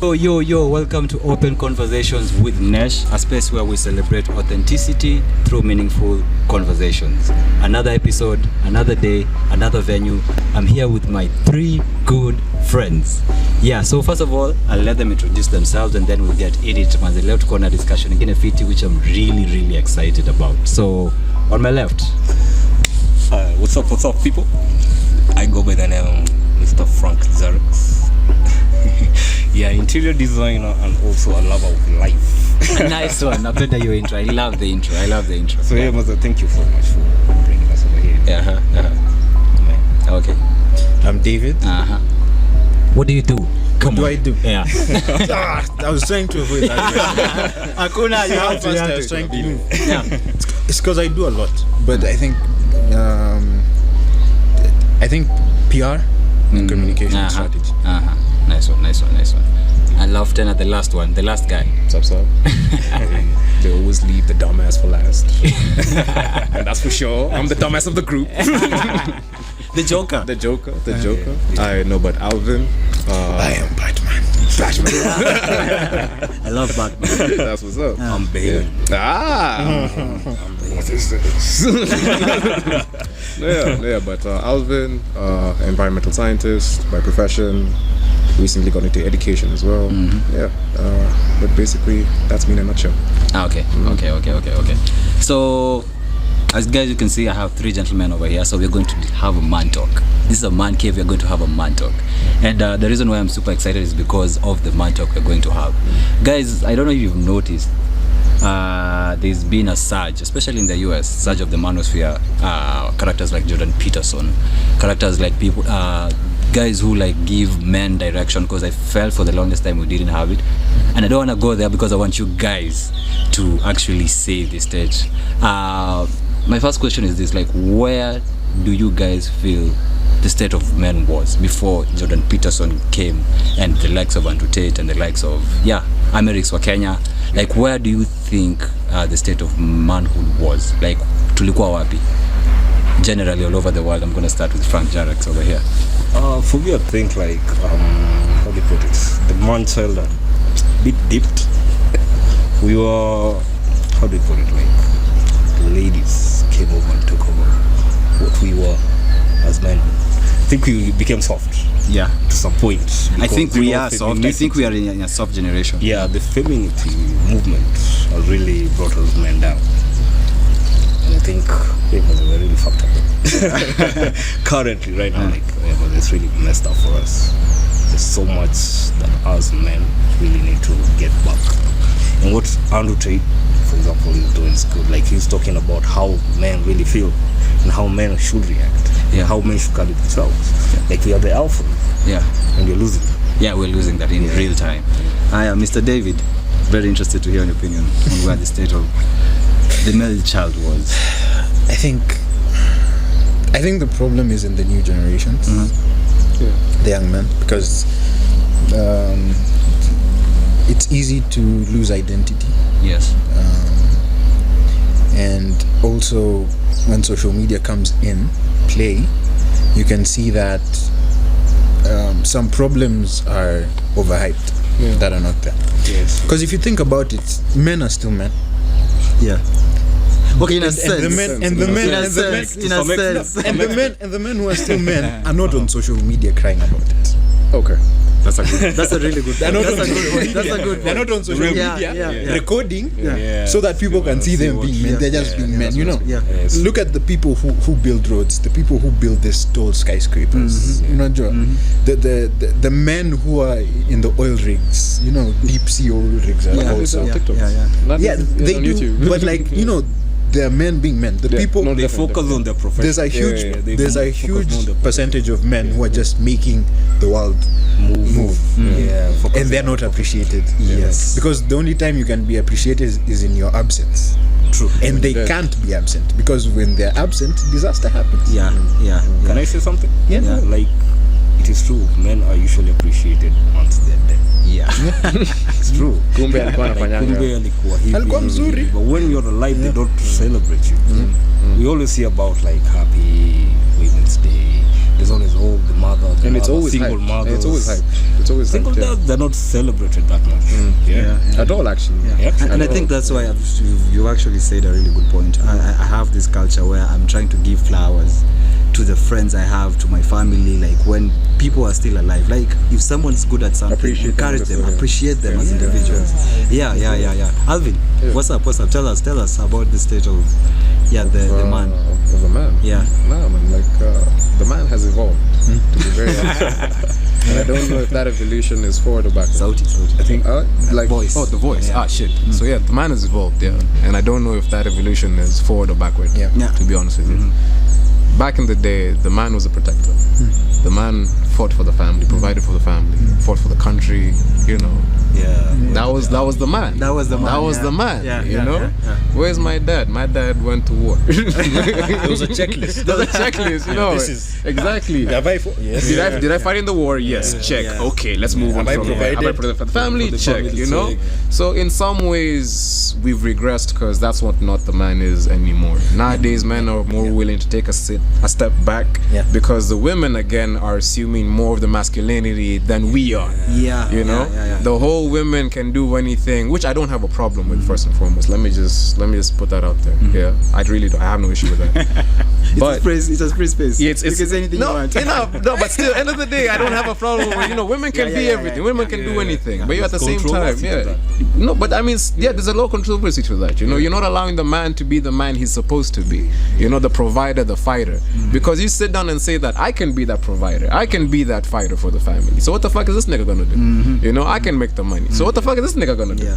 Yo, welcome to Open Conversations with Nesh, a space where we celebrate authenticity through meaningful conversations. Another episode, another day, another venue. I'm here with my 3 good friends. Yeah, so first of all, I'll let them introduce themselves and then we'll get in it. On the left corner discussion again, a fiti which I'm really excited about. So, on my left. What's up, people? I go by the name Mr. Frank Zareks. Yeah, interior designer and also a lover of life. Nice one. I better your intro. I love the intro. So yeah, Master, thank you so much for bringing us over here. Okay. I'm David. What do you do? What do I do? Yeah. I was trying to avoid that. Akuna, you have to. I was trying to move. Yeah. It's because I do a lot, but I think PR and communication strategy. Nice one. I love Tenor, the last guy. What's up? They always leave the dumbass for last. And that's for sure. I'm the dumbass of the group. The Joker. I know, but Alvin. I am Batman. I love Batman. That's what's up. I'm Bane. What is this? But Alvin, environmental scientist by profession. Recently got into education as well. But basically that's me in a nutshell. Okay. So as guys you can see, I have 3 gentlemen over here, so we're going to have a man talk. This is a man cave. We're going to have a man talk, and the reason why I'm super excited is because of the man talk we're going to have. Guys, I don't know if you've noticed, there's been a surge, especially in the US, surge of the Manosphere, characters like Jordan Peterson, characters like people, guys who like give men direction, because I felt for the longest time we didn't have it, and I don't want to go there because I want you guys to actually save the stage. My first question is this, like, where do you guys feel the state of men was before Jordan Peterson came and the likes of Andrew Tate and the likes of Amerix wa Kenya? Like, where do you think the state of manhood was? Like, tulikuwa wapi generally all over the world? I'm going to start with Frank Jarex over here. For me, I think like how do you put it? The man child a bit dipped. We were, how do you put it, like the ladies came over and took over what we were as men. I think we became soft. Yeah, to some point. I think we are soft. I think we are in a soft generation. Yeah, the femininity movement has really brought us men down. And I think we're really fucked up. Currently, right now, like it's really messed up for us. There's so much that us men really need to get back. And what Andrew Tate, for example, is doing is good. Like, he's talking about how men really feel and how men should react. Yeah. How men should carry themselves. Yeah. Like, we are the alpha. Yeah. And you're losing. Yeah, we're losing that in real time. I am Mr. David. Very interested to hear your opinion on where the state of the male child was. I think the problem is in the new generations, the young men, because it's easy to lose identity. Yes. And also, when social media comes in play, you can see that some problems are overhyped that are not there. Yes. Because if you think about it, men are still men. Yeah. Okay, in a sense. And the men who are still men are not on social media crying about it. Okay. That's a really good. They're not on social media recording so that people can see them being men. They're just being men, you know. Yes. Look at the people who build roads, the people who build these tall skyscrapers. You know, Joe. The men who are in the oil rigs, you know, deep sea oil rigs are also. They do. But like, you know, they are men being men. The people they focus on their profession. There's a huge percentage of men who are just making the world move. And they're not appreciated. Yes. Because the only time you can be appreciated is in your absence. True. And they can't be absent, because when they're absent, disaster happens. Can I say something? Yeah. Like, it is true, men are usually appreciated once they're dead. It's true. Kumbe alikuwa hivi. Alikuwa mzuri. But when you're alive, they don't celebrate you. We always hear about like Happy Women's Day. There's always the mother. And it's always single hype. mothers. It's always hype. It's always Single hype, yeah. dads, they're not celebrated that much. Yeah. At all, actually. Yeah. And I think that's why you actually said a really good point. I have this culture where I'm trying to give flowers to the friends I have, to my family, like when people are still alive. Like if someone's good at something, Appreciate them encourage as them, well. appreciate them as individuals. Yeah. Alvin, Yeah. what's up? Tell us about the state of the man. Of a man. Yeah. No, man, like the man has evolved. To be very honest. And I don't know if that evolution is forward or backward. Sauti. I think like Voice. Oh, the voice. Yeah. Shit. So yeah, the man has evolved. Yeah, and I don't know if that evolution is forward or backward. Yeah. To be honest with you. Back in the day, the man was a protector. The man fought for the family, provided for the family, fought for the country. You know. Yeah. That was the man. That was the man. That was Yeah. the man. Yeah, You yeah, know. yeah. Where's my dad? My dad went to war. There was a checklist. There's a checklist, you know. This is- Exactly. Have I yes. Did I fight in the war? Yes. Check. Yeah. Okay, let's move on. Have I from there. provided Have I provided for the family? for the Check. family? You know. Check. So in some ways we've regressed because that's what not the man is anymore. Nowadays, men are more willing to take a step back Yeah. because the women again are assuming more of the masculinity than we are. Yeah. You know, Yeah. the whole women can do anything, which I don't have a problem with. First and foremost, let me just put that out there. Yeah, I really don't. I have no issue with that. It's a free space. Yeah, you can say anything you want. No, but still, end of the day, I don't have a problem with, women can be everything. Women can do anything. But you at the same time, no, but I mean, there's a low controversy to that. You're not allowing the man to be the man he's supposed to be. The provider, the fighter. Because you sit down and say that I can be that provider, I can be that fighter for the family. So what the fuck is this nigga gonna do? I can make the money. So what the fuck is this nigga gonna do?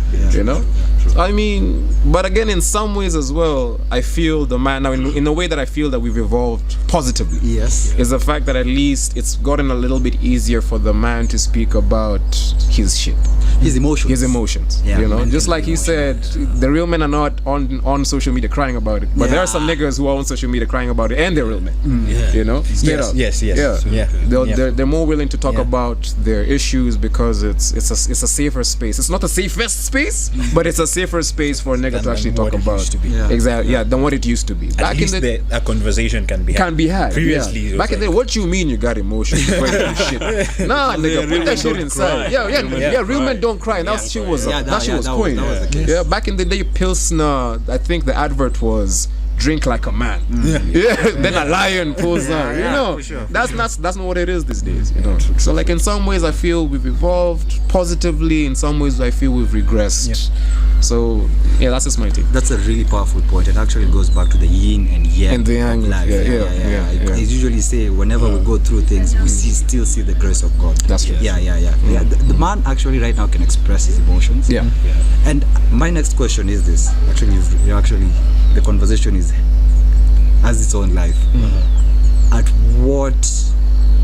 I mean, but again, in some ways as well, I feel the man now in a way that I feel that we've evolved positively. Yes. Is the fact that at least it's gotten a little bit easier for the man to speak about his shit. His emotions. Yeah, men just can like be he said, the real men are not on social media crying about it, but there are some niggas who are on social media crying about it, and they're real men. Straight up. Yes. Yeah. They're more willing to talk about their issues because it's a safer space. It's not the safest space, but it's a safer space for a nigga to actually talk about. Exactly. Yeah, than what it used to be. At least a conversation can be had. Previously, back in the day, what you mean you got emotions? Shit. Nah, nigga, put that shit inside. Yeah, real men don't cry. And that shit was coin. That was the case. Yeah, back in the day, Pilsner, I think the advert was drink like a man. Then a lion pulls out. That's not what it is these days. So like in some ways I feel we've evolved positively. In some ways I feel we've regressed. So yeah, that's just my take. That's a really powerful point. It actually goes back to the yin and yang. And the yang. Of life. Yeah. I usually say whenever we go through things, we still see the grace of God. That's true. Yeah. The man actually right now can express his emotions. Yeah. And my next question is this. Actually, the conversation has its own life. At what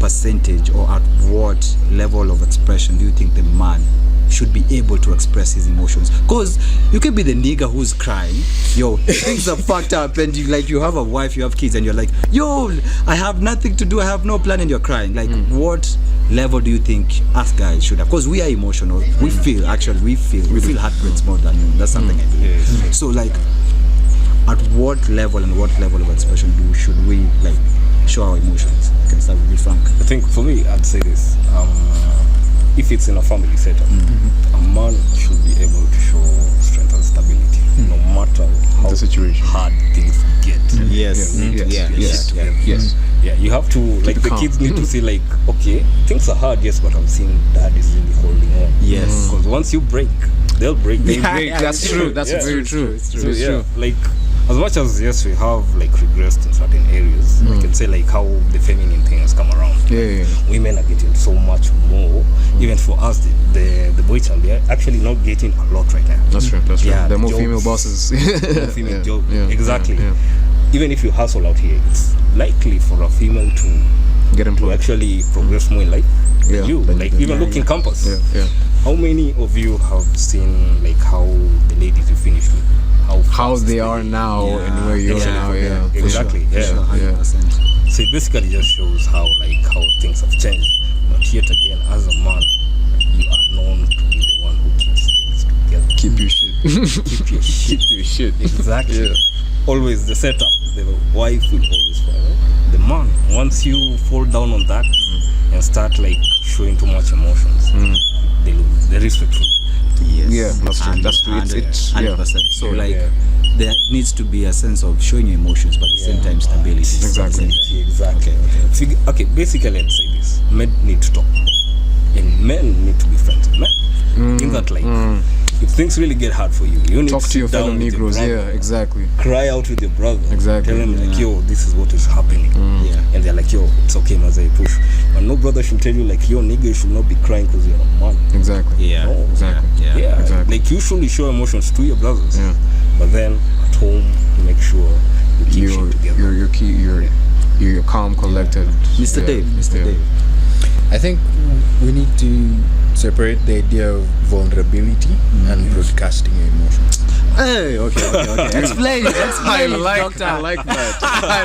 percentage or at what level of expression do you think the man should be able to express his emotions? Because you can be the nigga who's crying, things are fucked up, and you have a wife, you have kids, and you're like, I have nothing to do, I have no plan, and you're crying. What level do you think us guys should have? Because we are emotional, we feel heartbreaks more than you. That's something I believe. So at what level and what level of expression should we show our emotions? I can start with you, Frank. I think for me, I'd say this. If it's in a family setup, a man should be able to show strength and stability, no matter how the situation, hard things get. Yes. Yeah, you have to, the kids need to see, okay, things are hard, yes, but I'm seeing dad is really holding on. Yes. Because once you break, they'll break. That's true. That's very true. It's true. As much as yes, we have regressed in certain areas, I can say how the feminine thing has come around. Yeah. Women are getting so much more. Even for us, the boy child, they're actually not getting a lot right now. That's true. Yeah, there are more jobs, female bosses. more female jobs. Yeah. Exactly. Yeah. Even if you hustle out here, it's likely for a female to Get employed. actually progress more in life than you. Even look in campus. Yeah. How many of you have seen how the ladies you finished with? How they are now and where you are now. Yeah. Exactly. For sure, 100%. So it basically just shows how things have changed. But yet again, as a man, you are known to be the one who keeps things together. Keep your shit. Keep your shit. Keep your shit. Exactly. Yeah. Always the setup. The wife will always follow. The man, once you fall down on that, and start like showing too much emotions, they lose. They're respectful. Yes. Yeah, that's true. That's true. It's 100%. So Yeah. like Yeah. there needs to be a sense of showing your emotions, but at the same time stability. Exactly. Exactly. Okay, basically I'd say this. Men need to talk. And men need to be friends with men. In that like, if things really get hard for you, you need Talk to your sit down fellow with Negroes. brother, Yeah, exactly. cry out with your brother. Exactly. Tell him like, yo, this is what is happening. Yeah. And they're like, yo, it's okay, Mazai, push. But no brother should tell you like, yo, nigga, you should not be crying because you're a man. Exactly. Yeah. No. Exactly. Yeah. Yeah, Exactly. like you should show emotions to your brothers. Yeah. But then at home, you make sure you keep shit together. You're calm, collected. Mr. Yeah. Dave. Mr. Yeah. Dave. I think we need to separate the idea of vulnerability and broadcasting your emotions. Hey, okay. Explain it. I Explain it, like doctor. that. I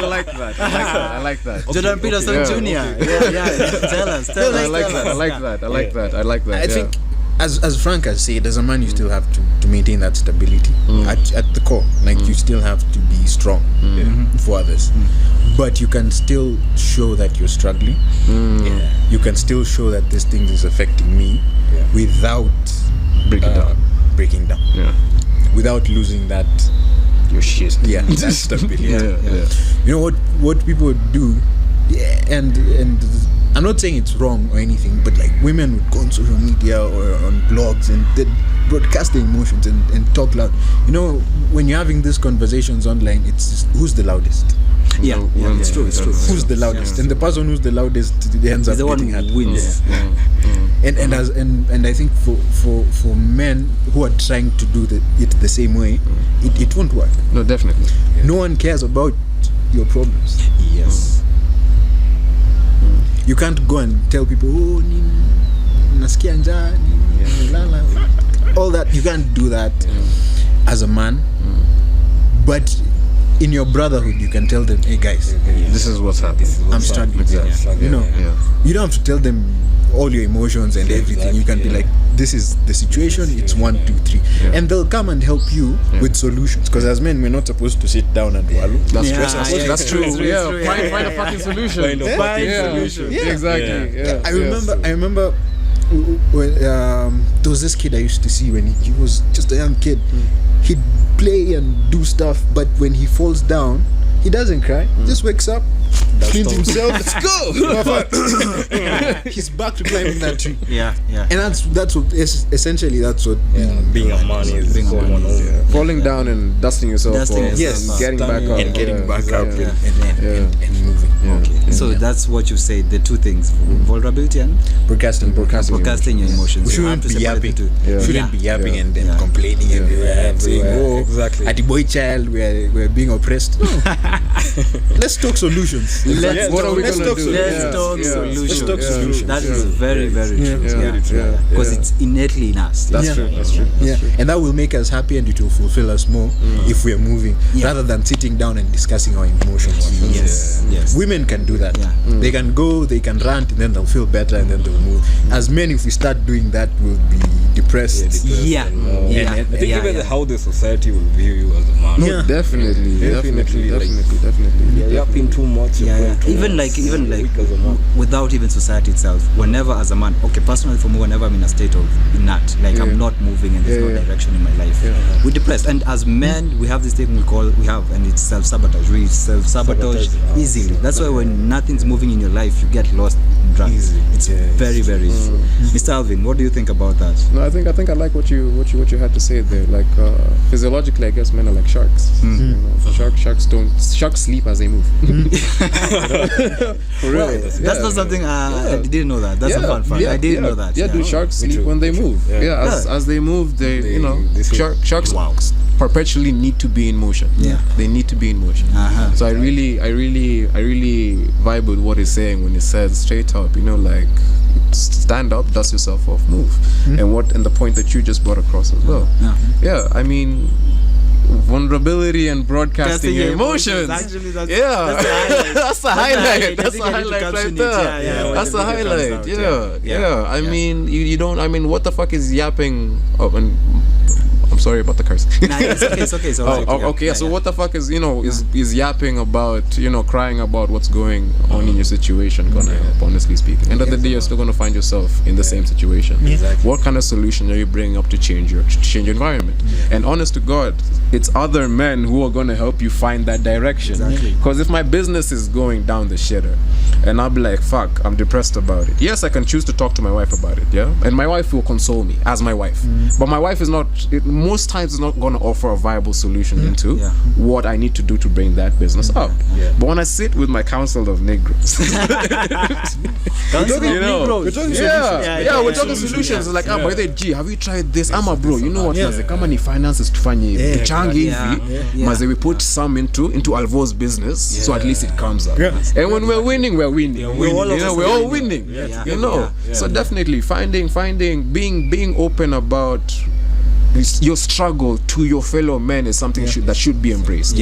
like that. Jordan Peterson yeah. Jr. Yeah. Tell us. I like that. I think, as Frank has said, as a man, you still have to maintain that stability at the core. Like you still have to be strong for others, but you can still show that you're struggling. Yeah. You can still show that this thing is affecting me without breaking down. Yeah. Without losing that. Your shit. Yeah, that stability. Yeah. You know what people do, and I'm not saying it's wrong or anything, but like women would go on social media or on blogs and they broadcast their emotions and talk loud. You know, when you're having these conversations online, it's just who's the loudest. Yeah, it's true. Who's the loudest? And the person who's the loudest ends up He's the one getting who hurt. wins. And I think for men who are trying to do it the same way, it won't work. No, definitely. No one cares about your problems. Yes. You can't go and tell people, oh, nasikia njaa, lala. All that. You can't do that as a man. But in your brotherhood, you can tell them, hey guys, This is what's happening. I'm struggling. Exactly. You know, Yeah. you don't have to tell them all your emotions and everything. You can be like, this is the situation, it's 1, 2, 3. And they'll come and help you with solutions. Because as men, we're not supposed to sit down and wallow. That's Yeah, true. yeah, That's true. it's true, Yeah. it's true, Find a fucking solution. Find a fucking solution. Yeah. Exactly. Yeah. I remember when there was this kid I used to see when he was just a young kid. He'd play and do stuff, but when he falls down, he doesn't cry. Just wakes up, cleans himself. Let's go. He's back to climbing that tree. Yeah. And that's what essentially that's what being a man is Being a man someone is, who- Falling down and dusting yourself Dusting off. yourself Yes. off. Getting back up. and getting Yeah. back up Yeah. and moving. Okay. So that's what you say. The two things: vulnerability and Broadcasting. broadcasting your emotions. We You have shouldn't to be separate the yapping. two. Yeah. Shouldn't be yapping and then Yeah. complaining everywhere and saying, "Oh, exactly. at the boy child, we're being oppressed." No. Let's talk solutions. Let's What are we let's gonna talk do? Let's Yeah. talk Yeah. solutions. Let's talk solutions. That is very, very true. Yeah. Because it's innately in us. That's Yeah. true. That's true. Yeah, and that will make us happy and it will fulfill us more if we're moving rather than sitting down and discussing our emotions. Yes. Women can do that. Yeah. They can go, they can rant, and then they'll feel better and then they'll move. As men, if we start doing that, we'll be depressed. Yeah. I think even how the society will view you as a man. Yeah. Definitely. Definitely, like- Definitely. You're yapping too much. you're Yeah. going too Even much, like you're weak as a man. without even society itself, whenever as a man, okay, personally for me, whenever I'm in a state of inert, like I'm not moving and there's no direction in my life, we're depressed. And as men, we have this thing we have, and it's self-sabotage. We self-sabotage easily. That's why when nothing's moving in your life, you get lost in drugs. Easily. It's very, very true. Mr. Alvin, what do you think about that? No, I think I like what you had to say there. Like physiologically, I guess men are like sharks. You know, sharks sleep as they move. For real. That's not something I didn't know that. That's a fun fact. I didn't know that. Yeah, do sharks sleep when they move? Yeah. As they move, they sleep. sharks perpetually need to be in motion. Yeah. They need to be in motion. So I really vibe with what he's saying when he says straight up, you know, like stand up, dust yourself off, move. And the point that you just brought across as well. Yeah, I mean, vulnerability and broadcasting your emotions. Actually, that's That's a highlight. That's a highlight right there. That's a highlight. Yeah. I mean, you don't. I mean, what the fuck is yapping up and I'm sorry about the curse. Nah, it's okay. It's alright. Okay. So what the fuck is is yapping about, crying about what's going on in your situation gonna help? Honestly speaking, end of the day, you're still gonna find yourself in the same situation. Exactly. What kind of solution are you bringing up to change your environment? And honest to God, it's other men who are gonna help you find that direction. Exactly. Because if my business is going down the shitter, and I'll be like, fuck, I'm depressed about it. Yes, I can choose to talk to my wife about it, yeah? And my wife will console me as my wife. But my wife is not, most times is not going to offer a viable solution into what I need to do to bring that business up. But when I sit with my council of Negroes, We're talking we're talking solutions. It's like, by the way, G, have you tried this? I'm a bro, you know what? Maze, kama ni finances tufanye change hivi. Maze, we put some into Alvo's business, so at least it comes up. And when we're winning, we're winning. We're all winning. So definitely finding being open about your struggle to your fellow men is something that should be embraced.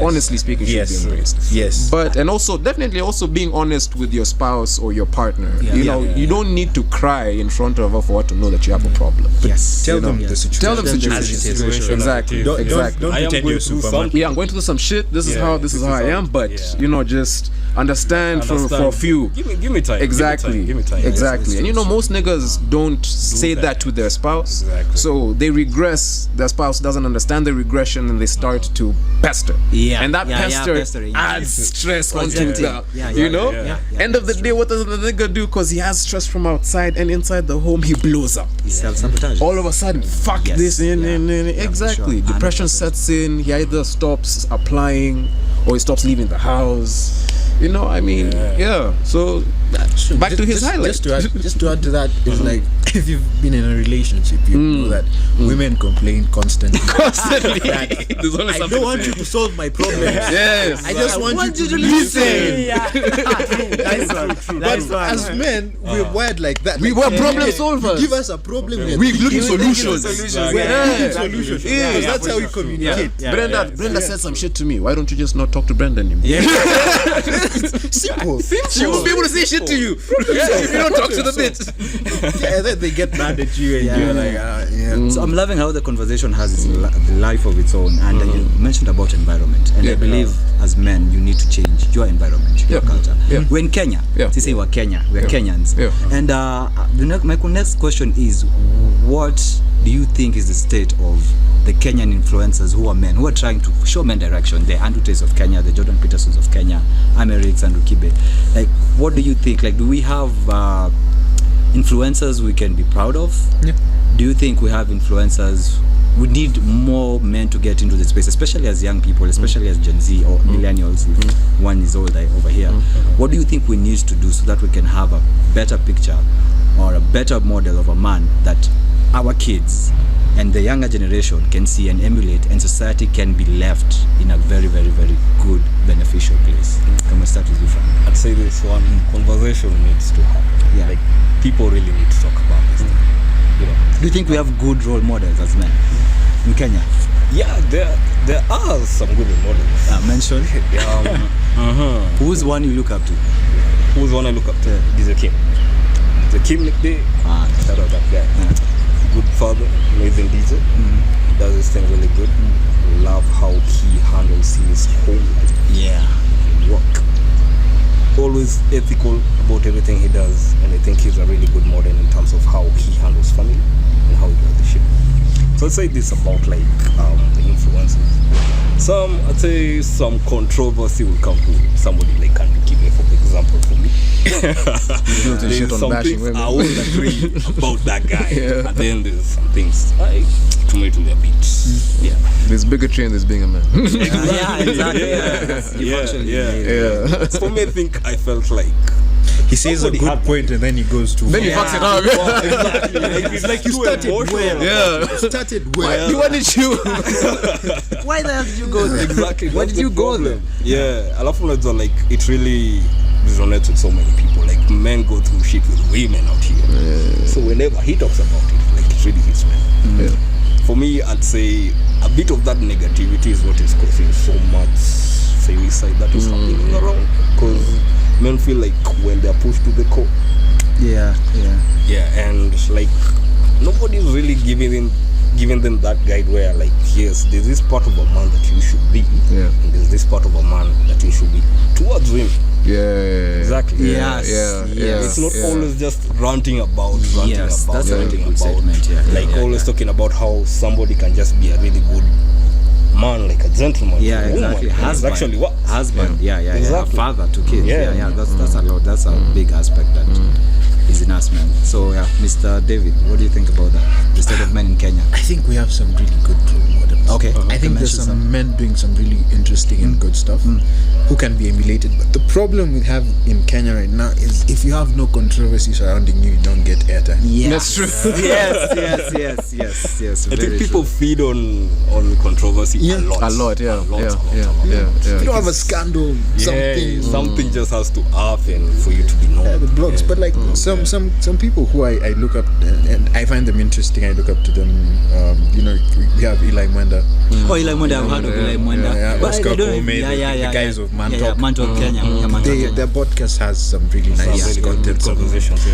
Honestly speaking, should be embraced. But and also definitely also being honest with your spouse or your partner. You don't need to cry in front of her for her to know that you have a problem. Tell them the situation. Tell them the situation. Exactly. Don't pretend you're Superman. I'm going to do some shit. This is how I am. But just understand for a few. Give me time. Exactly. Give me time. Exactly. And most niggas don't say that to their spouse. Exactly. So they regress. Their spouse doesn't understand the regression, and they start to pester. And that pester adds stress onto the. End of the day, what does the nigga do? Because he has stress from outside and inside the home, he blows up. He self-sabotages. All of a sudden, fuck this. Exactly. Sure. Depression sets in. He either stops applying or he stops leaving the house. So back to his highlight. Just to add to that, it's like if you've been in a relationship, you know that women complain constantly. There's always I don't want you to solve my problems. Yes. I just want you to listen. But as men, we're wired like that. We were problem solvers. Give us a problem. We looking solutions. We're looking solutions. That's how we communicate. Brenda said some shit to me. Why don't you just not talk to Brenda anymore? Simple. She won't be able to say shit to you if you don't talk to the bitch. Then they get mad at you and you're like, So I'm loving how the conversation has its life of its own, and you mentioned about environment, and I believe as men you need to change your environment, your culture. We're in Kenya. To say we're Kenya, we're Kenyans. And my next question is, what do you think is the state of the Kenyan influencers who are men, who are trying to show men direction? The Andrew Tays of Kenya, the Jordan Petersons of Kenya, Amerix and Rukibe. Like, what do you think? Like, do we have influencers we can be proud of? Do you think we have influencers? We need more men to get into the space, especially as young people, especially as Gen Z or millennials, if one is older over here. What do you think we need to do so that we can have a better picture or a better model of a man that our kids and the younger generation can see and emulate, and society can be left in a very, very, very good, beneficial place? Can we start with you, Frank? I'd say this one conversation needs to happen. Like, people really need to talk about this thing. Do you think we have good role models as men in Kenya? Yeah, there are some good role models. Mention. Who's one you look up to? Who's one I look up to? Diz Kim. The Kim Nick Day. Shout out that guy. Good father, amazing DJ. Does his thing really good. Love how he handles his whole life. Work. Always ethical about everything he does, and I think he's a really good model in terms of how he handles family and how he does the shit. So I'd say this about like the influencers. I'd say some controversy will come to somebody like Andrew Kibe, for example, for me. There's some things I won't agree about that guy. And then there's some things to me a bit. There's bigotry and there's being a man. Exactly. For me, I think I felt like he says a good point and then he goes to. Then he fucks it up. Exactly. It's like you started well. You started well. You wanted you. Why the hell did you go there? Exactly. Why did you go there? I love like it really resonates with so many people. Like, men go through shit with women out here. So whenever he talks about it, like, it really hits men. For me, I'd say a bit of that negativity is what is causing so much femicide that is happening around. Because men feel like when they're pushed to the core. Yeah, and like nobody's really giving giving them that guide where, like, yes, there's this part of a man that you should be, and there's this part of a man that you should be towards women. Exactly. Yes. It's not always just ranting about. That's a really good statement. Always talking about how somebody can just be a really good man, like a gentleman. Exactly. Husband. Actually, what? Husband. Exactly. Father to kids. That's a lot. That's a big aspect that is in us, man. So Mr. David, what do you think about that? The state of men in Kenya. I think we have some really good role models. Okay. I think there's some men doing some really interesting and good stuff who can be emulated. But the problem we have in Kenya right now is if you have no controversy surrounding you, you don't get airtime. That's true. yes. I think people feed on controversy a lot. Yeah. If you don't have a scandal, something just has to happen for you to be known. The blogs, but like some people who I look up and I find them interesting. I look up to them. We have Eli Mwenda. Oh, Eli Mwenda, I've heard of Eli Mwenda. But Oscar I don't Kome, the guys of Man Talk. Man Talk Kenya. Their podcast has some really nice content,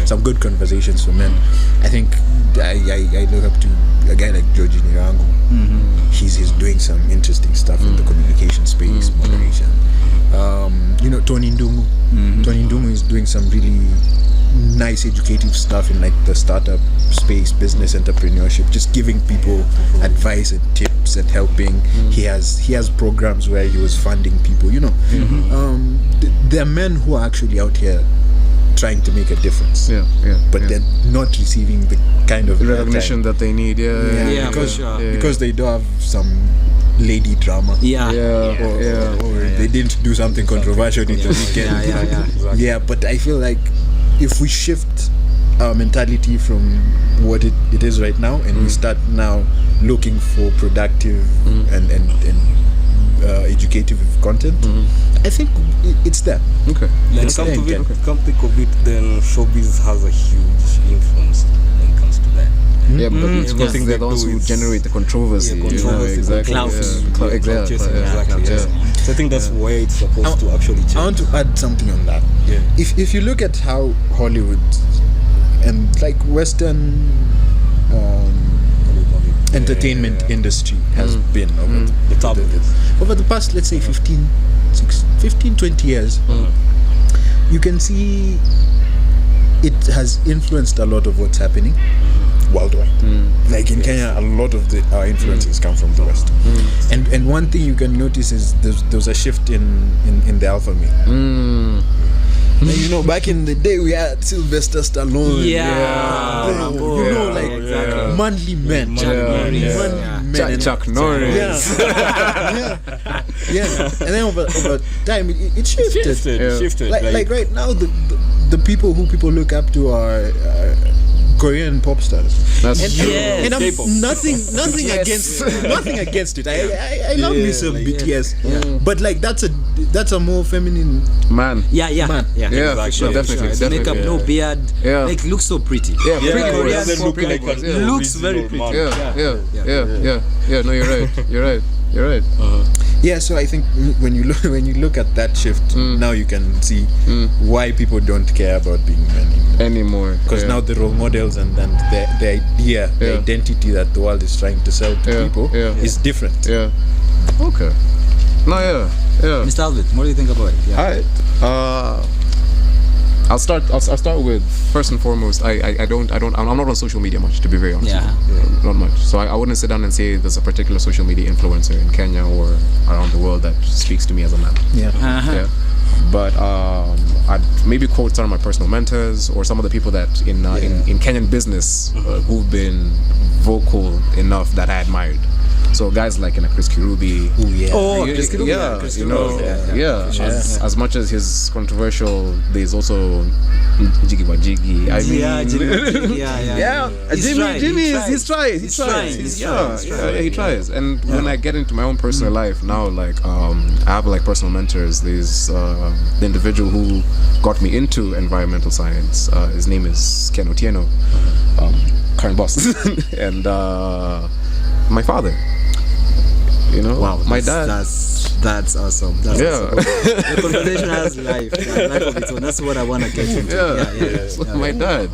some good conversations for men. I think I look up to a guy like George Nirangu. He's doing some interesting stuff in the communication space, moderation. Tony Ndungu. Tony Ndungu is doing some really nice educative stuff in like the startup space, business entrepreneurship, just giving people advice and tips and helping. He has programs where he was funding people. There are men who are actually out here trying to make a difference. But they're not receiving the kind of recognition that they need. Because they do have some lady drama. Or they didn't do something controversial in the weekend. But I feel like if we shift our mentality from what it is right now and we start now looking for productive and educative content, I think it's there. Okay. Come think of it, then showbiz has a huge influence when it comes to that. But it's good thing they're the ones who generate the controversy. Exactly. Exactly. So I think that's where it's supposed to actually change. I want to add something on that. If you look at how Hollywood and like Western entertainment industry has been over the past, let's say 15, 20 years, you can see it has influenced a lot of what's happening worldwide. Like in Kenya, a lot of our influences come from the West. And one thing you can notice is there's a shift in the alpha male. Back in the day we had Sylvester Stallone. Manly men. Chuck Norris. And then over time it shifted. Like right now the people who people look up to are Korean pop stars. And I'm nothing against it. I love me some BTS. But like that's a more feminine man. Man. Exactly. Definitely. Makeup, no beard. Like looks so pretty. Pretty Korean pop. Looks very pretty. No, you're right. So I think when you look at that shift, now you can see why people don't care about being men anymore. Because now the role models and the idea, the identity that the world is trying to sell to people is different. Okay. No, Mr. Albert, what do you think about it? Alright. I'll start with, first and foremost, I'm not on social media much, to be very honest. Not much. So I wouldn't sit down and say there's a particular social media influencer in Kenya or around the world that speaks to me as a man. But I'd maybe quote some of my personal mentors or some of the people that in Kenyan business who've been vocal enough that I admired. So guys like Chris Kirubi. Chris Kirubi. As much as he's controversial, there's also Jiggy Wajigi. He tries. And when I get into my own personal life now, like I have like personal mentors. There's the individual who got me into environmental science. His name is Ken Otieno, current boss, and my father. My dad. That's awesome. That's Yeah. awesome. The conversation has life of its own. That's what I want to get into. Yeah. My dad.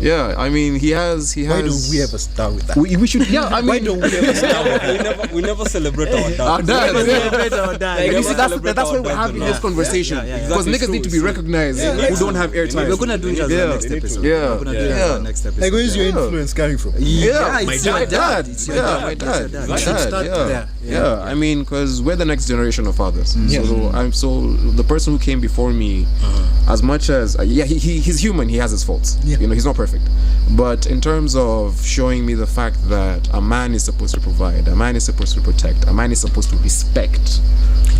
Yeah, I mean, he has. Why don't we ever start with that? We should. Yeah, I mean, Why don't we ever start? we never celebrate our dad. Our dad. Let's Yeah. celebrate our dad. And you see, that's celebrate why our we're dads having and this all. conversation because Exactly, niggas need to be recognized who don't have airtime. We're gonna do it as Yeah. the next episode. Yeah. We're gonna do it as Yeah. the next episode. Like, where's your Yeah. influence coming from? Yeah, my it's your dad. It's your Yeah, dad. my It's dad. your dad. My We should dad, start yeah. there. Yeah, I mean, because we're the next generation of fathers. Yes. So the person who came before me, as much as he's human, he has his faults. Yeah. You know, he's not perfect. But in terms of showing me the fact that a man is supposed to provide, a man is supposed to protect, a man is supposed to respect.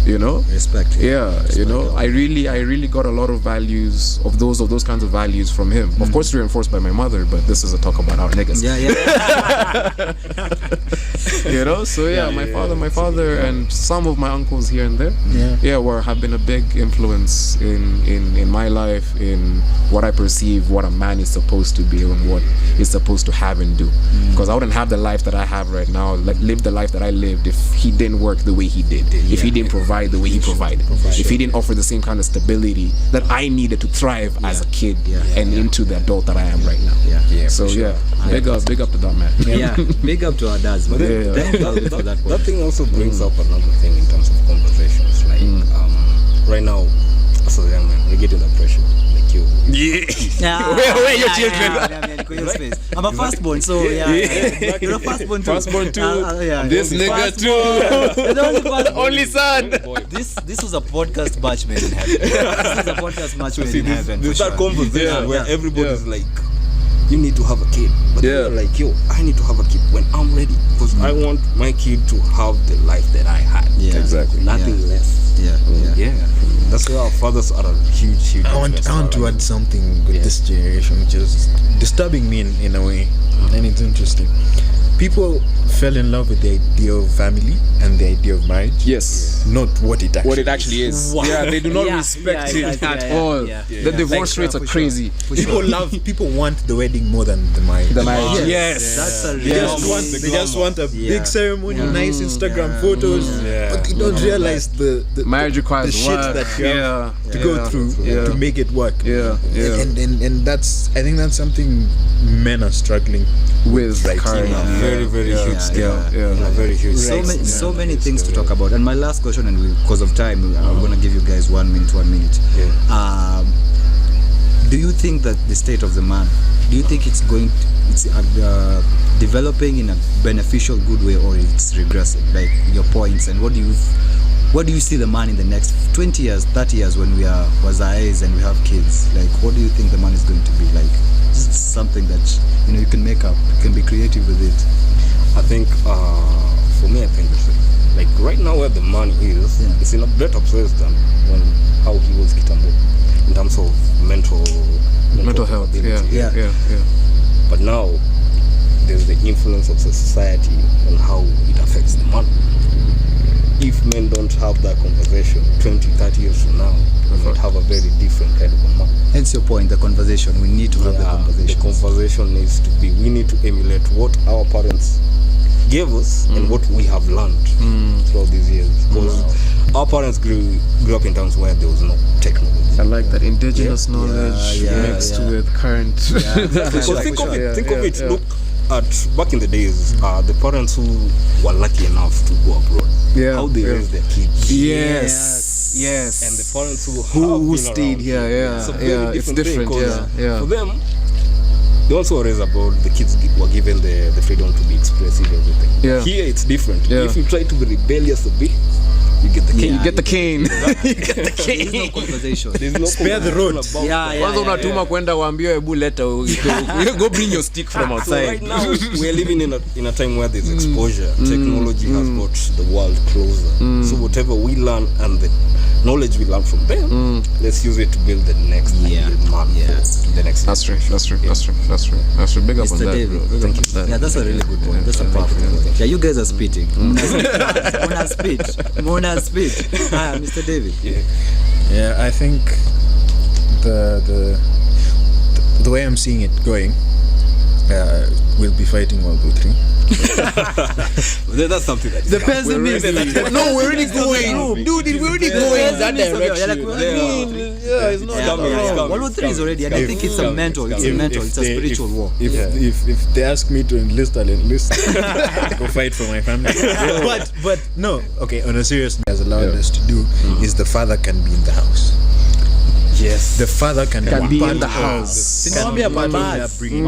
You know, Respect. yeah, you know, I really got a lot of values of those kinds of values from him. Of course, reinforced by my mother, but this is a talk about our niggas. Yeah. You know, so yeah, my father and some of my uncles here and there, have been a big influence in my life, in what I perceive what a man is supposed to be and what he's supposed to have and do. Because I wouldn't have the life that I have right now, like live the life that I lived, if he didn't work the way he did, if he didn't provide the way he provided, if he didn't offer the same kind of stability that I needed to thrive as a kid and into the adult that I am right now. So big up to that man. Yeah, big up to our dads. Man. Yeah. Thank you for that. That thing also brings up another thing in terms of conversations. Like right now, as a young man, we get in that pressure. Like you. Yeah. Where your children? I'm a firstborn, so yeah. You're a firstborn too. Firstborn too. Yeah. This nigga too. You're the only firstborn. Only son. This was a podcast match made in heaven. This is a podcast match made in heaven. There's for that sure. conversation where everybody's like, you need to have a kid. But you're like, yo, I need to have a kid when I'm ready. Because I want my kid to have the life that I had. Yeah. Exactly. Nothing less. Yeah. That's why our fathers are a huge I want influence to on our add something with this generation, which is disturbing me in a way, and it's interesting. People fell in love with the idea of family and the idea of marriage. Yes. Not what it actually What it actually is. Wow. Yeah, they do not Yeah, respect yeah, it exactly, at all. yeah. The divorce rates are For sure. crazy. For People sure. people want the wedding more than the marriage. The marriage. Yes. That's a They real just want, The they just glamour. want a Yeah. big ceremony, nice Instagram photos, but they don't realize the Marriage requires the shit work. that you have to go through Yeah. to make it work. Yeah. And that's, I think that's something men are struggling With right current. now. very huge Yeah, scale. yeah. A very huge So, scale. so many things to talk about. And my last question, and because of time, I'm gonna give you guys 1 minute. Do you think that the state of the man, do you think it's developing in a beneficial, good way, or it's regressing? Like your points, and what do you see the man in the next 20 years, 30 years when we are wazais and we have kids? Like, what do you think the man is going to be like? Just something that you can make up, you can be creative with it. I think for me, I think it's like right now where the man is, it's in a better place than how he was kitambo in terms of mental health. capability. Yeah. But now there's the influence of society on how it affects the man. If men don't have that conversation 20, 30 years from now, we might have a very different kind of a man. Hence your point, the conversation. We need to have the conversation. The conversation needs to be, we need to emulate what our parents gave us and what we have learned throughout these years. Because our parents grew up in times where there was no technology. I like that indigenous knowledge mixed with current. Because think of it. Yeah. Look at back in the days, the parents who were lucky enough to go abroad, how they raised their kids. Yes. And the parents who have been stayed around. here, It's a very it's different thing, different, 'cause for them, they also raised abroad, the kids were given the freedom to be expressive, everything. Yeah. Here it's different. Yeah. If you try to be rebellious a bit, you get the cane. You get the cane. You get the There is no cane. conversation. There's no Spare the road. conversation about that. Kwanza unatuma kwenda waambie hebu leta go bring your stick from So outside. right now we're living in a time where there's exposure. Technology has brought the world closer. So whatever we learn and the knowledge we learn from them, let's use it to build the next ideal man for the next That's true. generation. That's true. Big up on Mr. that, David. bro. Big up on that. Yeah, that's a really good point. That's a powerful point. Yeah, you guys are spitting. Muna spit. Mr. David. Yeah, I think the way I'm seeing it going, we'll be fighting World War III. That's something that The pessimism. No, we're already going. Dude, we're already going that direction. It's not wrong. World War III is already, and I think it's a mental. It's a mental. It's a spiritual war. If they ask me to enlist, I'll enlist. Go fight for my family. But no. Okay, on a serious note, has allowed us to do is the father can be in the house. Yes. The father can be part in the of house. Can be a part of their upbringing.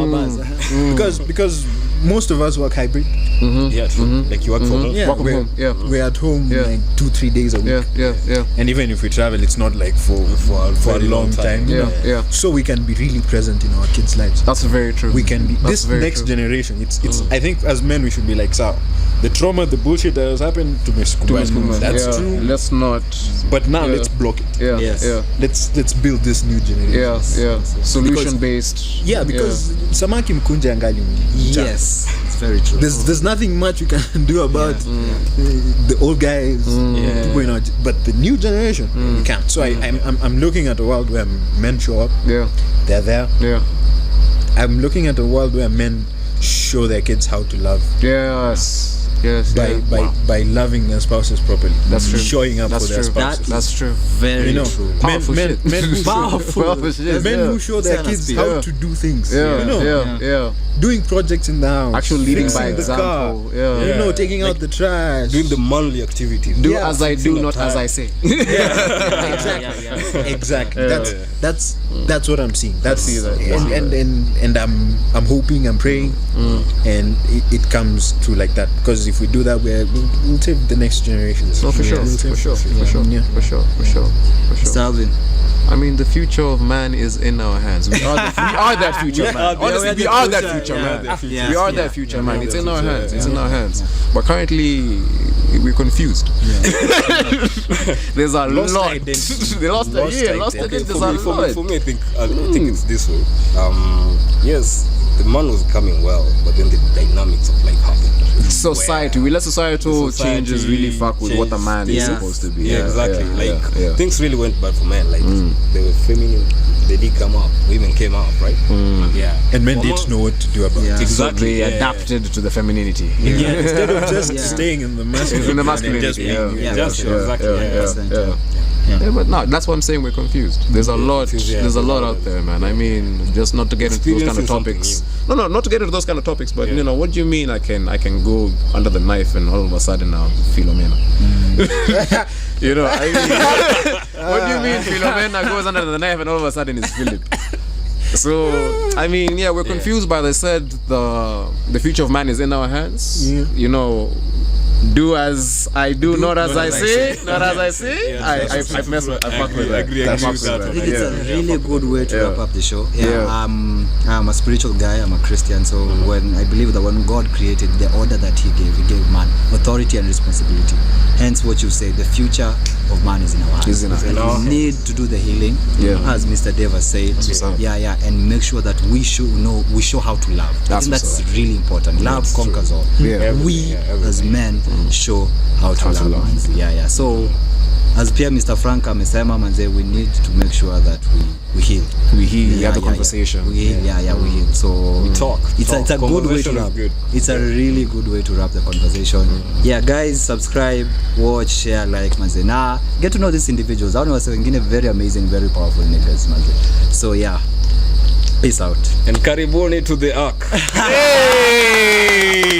Because most of us work hybrid. Yeah, true. Like you work from home. Yeah, Work from home, yeah. We're at home like 2-3 days a week. Yeah. And even if we travel, it's not like for a very long time. Yeah. So we can be really present in our kids' lives. That's very true. We can be That's this very next true. generation. It's I think as men we should be like, so the trauma, the bullshit that has happened to Miss Kuban. That's true. Let's not. But now let's block it. Yeah. Yes. Yeah. Let's build this new generation. Yeah. Solution based. Yeah, because samaki mkunja angali Yes, it's very true. there's nothing much we can do about the old guys, people in our, but the new generation we can't. So I'm looking at a world where men show up. Yeah. They're there. Yeah. I'm looking at a world where men show their kids how to love Yes. by loving their spouses properly. That's true. Showing up That's for their true. spouses. That's true. Very true. Powerful men shit. who Powerful shit. men who show their kids how to do things. Yeah. Doing projects in the house. Actually leading fixing by the example. car, Yeah. taking out the trash. Doing the manly activities. Do as I do, not as I say. Exactly. That's what I'm seeing. That's see that. and I'm hoping, I'm praying, and it comes true like that. Because if we do that, we'll save the next generation. No, for sure. For sure. Salvin. I mean, the future of man is in our hands. We are that future man. Honestly, we are that future man. We are that future man. It's in our hands. It's in our hands. But currently, we're confused. There's a lot. They lost identity. There's a lot. For me, I think it's this way. Yes, the man was coming well, but then the dynamics of life happened. Society, we let societal changes really fuck with what a man is supposed to be. Yeah, exactly. Things really went bad for men. Like they were feminine, they did come up, women came up, right? Yeah. And men didn't know what to do about it. Exactly. They adapted to the femininity. Instead of just staying in the masculinity. In the masculinity. Yeah, but no, that's what I'm saying. We're confused. There's a lot. There's a lot out there, man. I mean, just not to get into those kind of topics. No, not to get into those kind of topics. But you know, what do you mean? I can go under the knife and all of a sudden I'll Philomena. You know, I mean, what do you mean Philomena goes under the knife and all of a sudden it's Philip? So I mean, we're confused by they said the future of man is in our hands. You know. Do as I do, not as I say. Not as I say. I fuck with that. I think it's a really good way to wrap up the show. I'm a spiritual guy. I'm a Christian. So when I believe that when God created the order that He gave man authority and responsibility. Hence, what you say, the future of man is in our hands. We need to do the healing, as Mr. Dave has said. And make sure that we show how to love. I think that's really important. Love conquers all. We as men show how to love. So as Pierre Mr. Frank amesema manze, we need to make sure that we heal. We have the conversation. We heal. We heal. So we talk. It's a good way to wrap. It's a really good way to wrap the conversation. Guys, subscribe, watch, share, like manze. Get to know these individuals. I know wengine very amazing, very powerful niggas manze. So peace out. And karibuni to the ark. Hey!